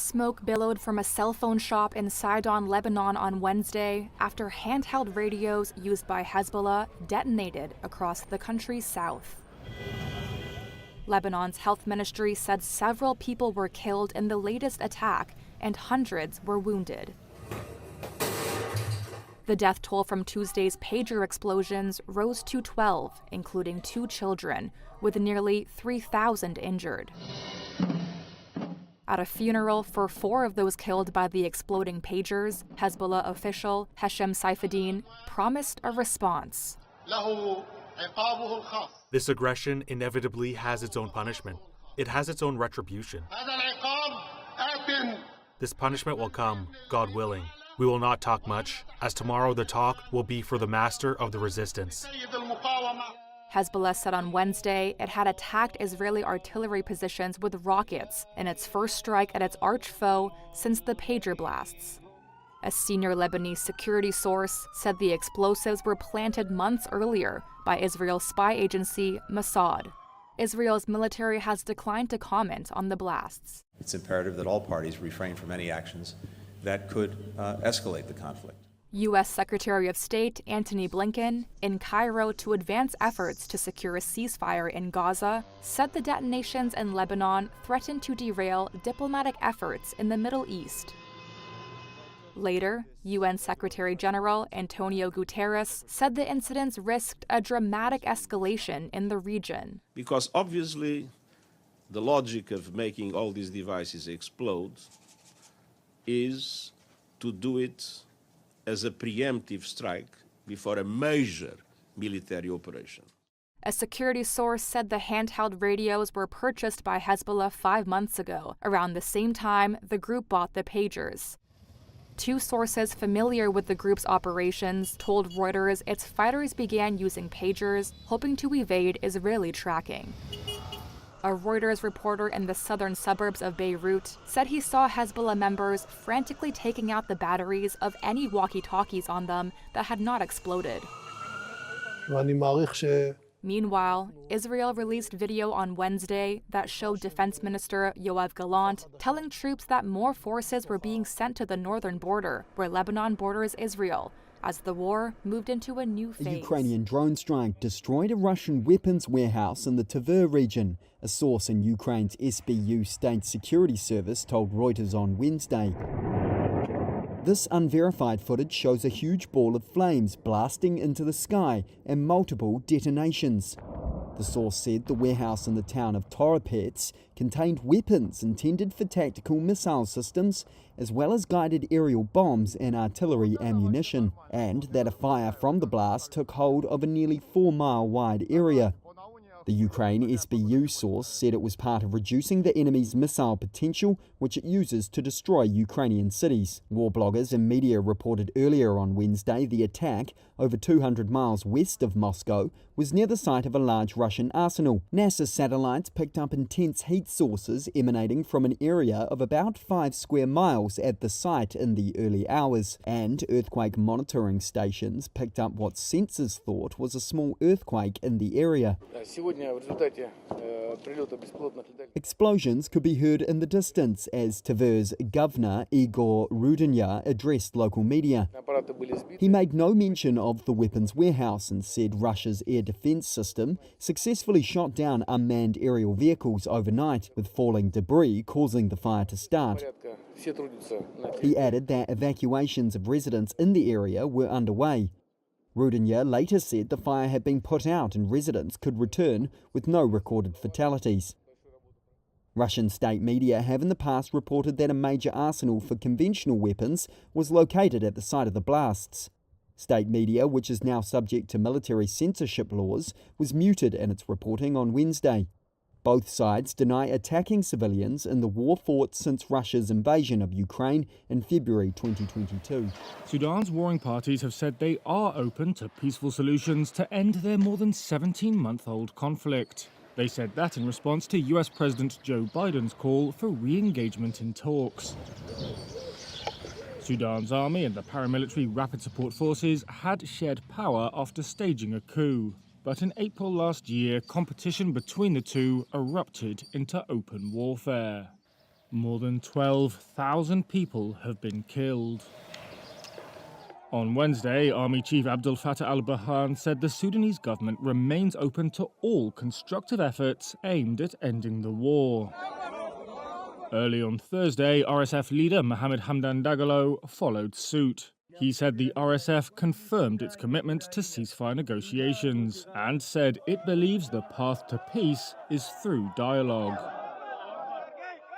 Smoke billowed from a cell phone shop in Sidon, Lebanon on Wednesday after handheld radios used by Hezbollah detonated across the country's south. Lebanon's health ministry said several people were killed in the latest attack and hundreds were wounded. The death toll from Tuesday's pager explosions rose to 12, including 2 children, with nearly 3,000 injured. At a funeral for 4 of those killed by the exploding pagers, Hezbollah official Heshem Saifuddin promised a response. This aggression inevitably has its own punishment. It has its own retribution. This punishment will come, God willing. We will not talk much, as tomorrow the talk will be for the master of the resistance. Hezbollah said on Wednesday it had attacked Israeli artillery positions with rockets in its first strike at its arch foe since the pager blasts. A senior Lebanese security source said the explosives were planted months earlier by Israel's spy agency, Mossad. Israel's military has declined to comment on the blasts. It's imperative that all parties refrain from any actions that could escalate the conflict. U.S. Secretary of State Antony Blinken, in Cairo to advance efforts to secure a ceasefire in Gaza, said the detonations in Lebanon threatened to derail diplomatic efforts in the Middle East. Later, UN Secretary General Antonio Guterres said the incidents risked a dramatic escalation in the region. Because obviously, the logic of making all these devices explode is to do it as a preemptive strike before a major military operation. A security source said the handheld radios were purchased by Hezbollah 5 months ago, around the same time the group bought the pagers. 2 sources familiar with the group's operations told Reuters its fighters began using pagers, hoping to evade Israeli tracking. A Reuters reporter in the southern suburbs of Beirut said he saw Hezbollah members frantically taking out the batteries of any walkie-talkies on them that had not exploded. Meanwhile, Israel released video on Wednesday that showed Defense Minister Yoav Gallant telling troops that more forces were being sent to the northern border, where Lebanon borders Israel, as the war moved into a new phase. A Ukrainian drone strike destroyed a Russian weapons warehouse in the Tver region, a source in Ukraine's SBU State Security Service told Reuters on Wednesday. This unverified footage shows a huge ball of flames blasting into the sky and multiple detonations. The source said the warehouse in the town of Toropets contained weapons intended for tactical missile systems, as well as guided aerial bombs and artillery ammunition, and that a fire from the blast took hold of a nearly 4-mile-wide area. The Ukraine SBU source said it was part of reducing the enemy's missile potential, which it uses to destroy Ukrainian cities. War bloggers and media reported earlier on Wednesday the attack, over 200 miles west of Moscow, was near the site of a large Russian arsenal. NASA satellites picked up intense heat sources emanating from an area of about 5 square miles at the site in the early hours, and earthquake monitoring stations picked up what sensors thought was a small earthquake in the area. Explosions could be heard in the distance as Tver's governor Igor Rudynya addressed local media. He made no mention of the weapons warehouse and said Russia's air defense system successfully shot down unmanned aerial vehicles overnight, with falling debris causing the fire to start. He added that evacuations of residents in the area were underway. Rudynya later said the fire had been put out and residents could return with no recorded fatalities. Russian state media have in the past reported that a major arsenal for conventional weapons was located at the site of the blasts. State media, which is now subject to military censorship laws, was muted in its reporting on Wednesday. Both sides deny attacking civilians in the war fought since Russia's invasion of Ukraine in February 2022. Sudan's warring parties have said they are open to peaceful solutions to end their more than 17-month-old conflict. They said that in response to US President Joe Biden's call for re-engagement in talks. Sudan's army and the paramilitary Rapid Support Forces had shared power after staging a coup. But in April last year, competition between the two erupted into open warfare. More than 12,000 people have been killed. On Wednesday, Army Chief Abdel Fattah al-Burhan said the Sudanese government remains open to all constructive efforts aimed at ending the war. Early on Thursday, RSF leader Mohamed Hamdan Dagalo followed suit. He said the RSF confirmed its commitment to ceasefire negotiations and said it believes the path to peace is through dialogue.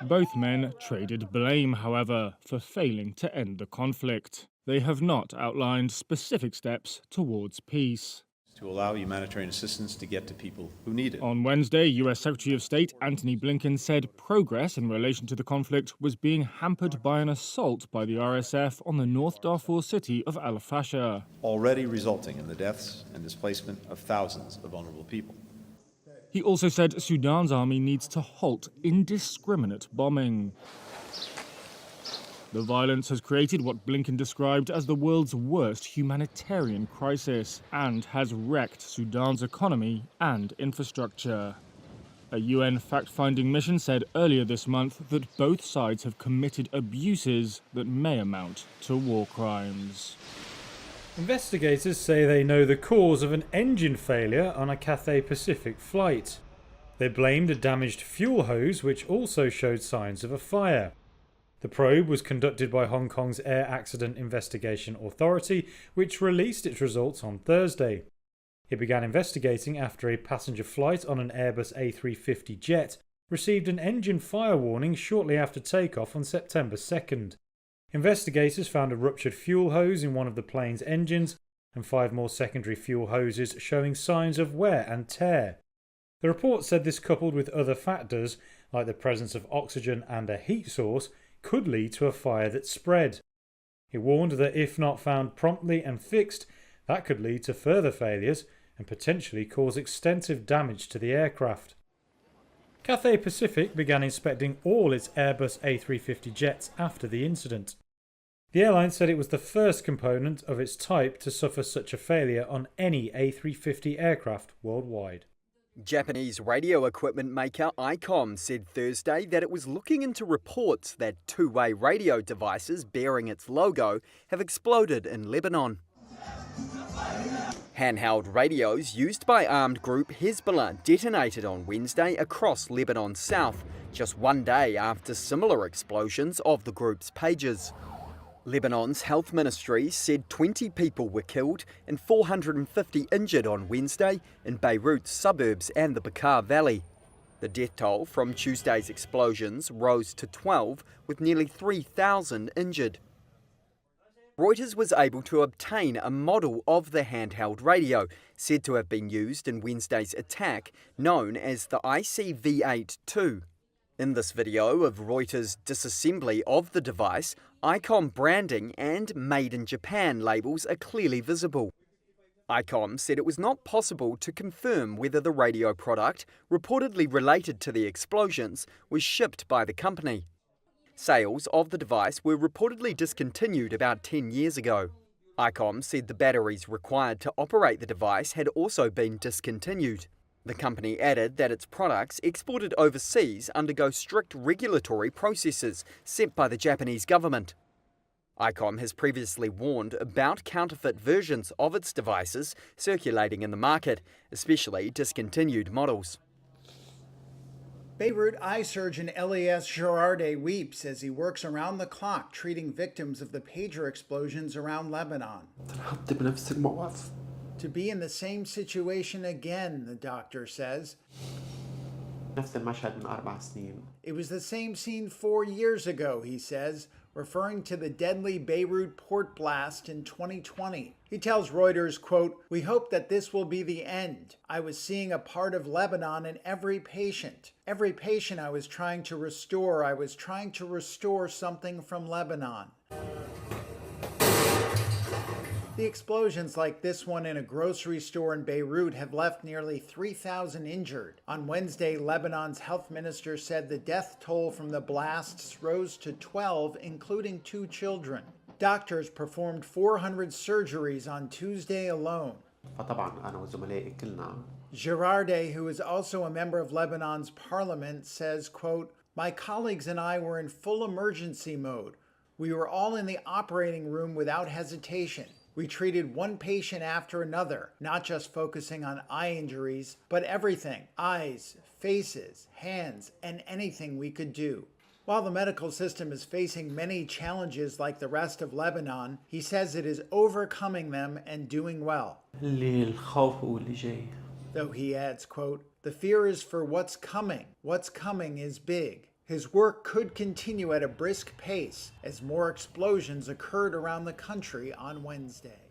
Both men traded blame, however, for failing to end the conflict. They have not outlined specific steps towards peace. To allow humanitarian assistance to get to people who need it. On Wednesday, US Secretary of State Antony Blinken said progress in relation to the conflict was being hampered by an assault by the RSF on the North Darfur city of Al Fasher, Already resulting in the deaths and displacement of thousands of vulnerable people. He also said Sudan's army needs to halt indiscriminate bombing. The violence has created what Blinken described as the world's worst humanitarian crisis and has wrecked Sudan's economy and infrastructure. A UN fact-finding mission said earlier this month that both sides have committed abuses that may amount to war crimes. Investigators say they know the cause of an engine failure on a Cathay Pacific flight. They blamed a damaged fuel hose which also showed signs of a fire. The probe was conducted by Hong Kong's Air Accident Investigation Authority, which released its results on Thursday. It began investigating after a passenger flight on an Airbus A350 jet received an engine fire warning shortly after takeoff on September 2nd. Investigators found a ruptured fuel hose in one of the plane's engines and 5 more secondary fuel hoses showing signs of wear and tear. The report said this, coupled with other factors like the presence of oxygen and a heat source, could lead to a fire that spread. It warned that if not found promptly and fixed, that could lead to further failures and potentially cause extensive damage to the aircraft. Cathay Pacific began inspecting all its Airbus A350 jets after the incident. The airline said it was the first component of its type to suffer such a failure on any A350 aircraft worldwide. Japanese radio equipment maker ICOM said Thursday that it was looking into reports that two-way radio devices bearing its logo have exploded in Lebanon. Handheld radios used by armed group Hezbollah detonated on Wednesday across Lebanon's south, just one day after similar explosions of the group's pages. Lebanon's health ministry said 20 people were killed and 450 injured on Wednesday in Beirut's suburbs and the Bekaa Valley. The death toll from Tuesday's explosions rose to 12, with nearly 3,000 injured. Reuters was able to obtain a model of the handheld radio, said to have been used in Wednesday's attack, known as the ICV-8-2. In this video of Reuters' disassembly of the device, ICOM branding and Made in Japan labels are clearly visible. ICOM said it was not possible to confirm whether the radio product, reportedly related to the explosions, was shipped by the company. Sales of the device were reportedly discontinued about 10 years ago. ICOM said the batteries required to operate the device had also been discontinued. The company added that its products exported overseas undergo strict regulatory processes set by the Japanese government. ICOM has previously warned about counterfeit versions of its devices circulating in the market, especially discontinued models. Beirut eye surgeon Elias Girardet weeps as he works around the clock treating victims of the pager explosions around Lebanon. To be in the same situation again, the doctor says. It was the same scene 4 years ago, he says, referring to the deadly Beirut port blast in 2020. He tells Reuters, quote, "We hope that this will be the end. I was seeing a part of Lebanon in every patient. Every patient I was trying to restore something from Lebanon." The explosions like this one in a grocery store in Beirut have left nearly 3,000 injured. On Wednesday, Lebanon's health minister said the death toll from the blasts rose to 12, including 2 children. Doctors performed 400 surgeries on Tuesday alone. Girardet, who is also a member of Lebanon's parliament, says, quote, My colleagues and I were in full emergency mode. We were all in the operating room without hesitation. We treated one patient after another, not just focusing on eye injuries, but everything: eyes, faces, hands, and anything we could do. While the medical system is facing many challenges like the rest of Lebanon, he says it is overcoming them and doing well. Though he adds, quote, "The fear is for what's coming. What's coming is big." His work could continue at a brisk pace as more explosions occurred around the country on Wednesday.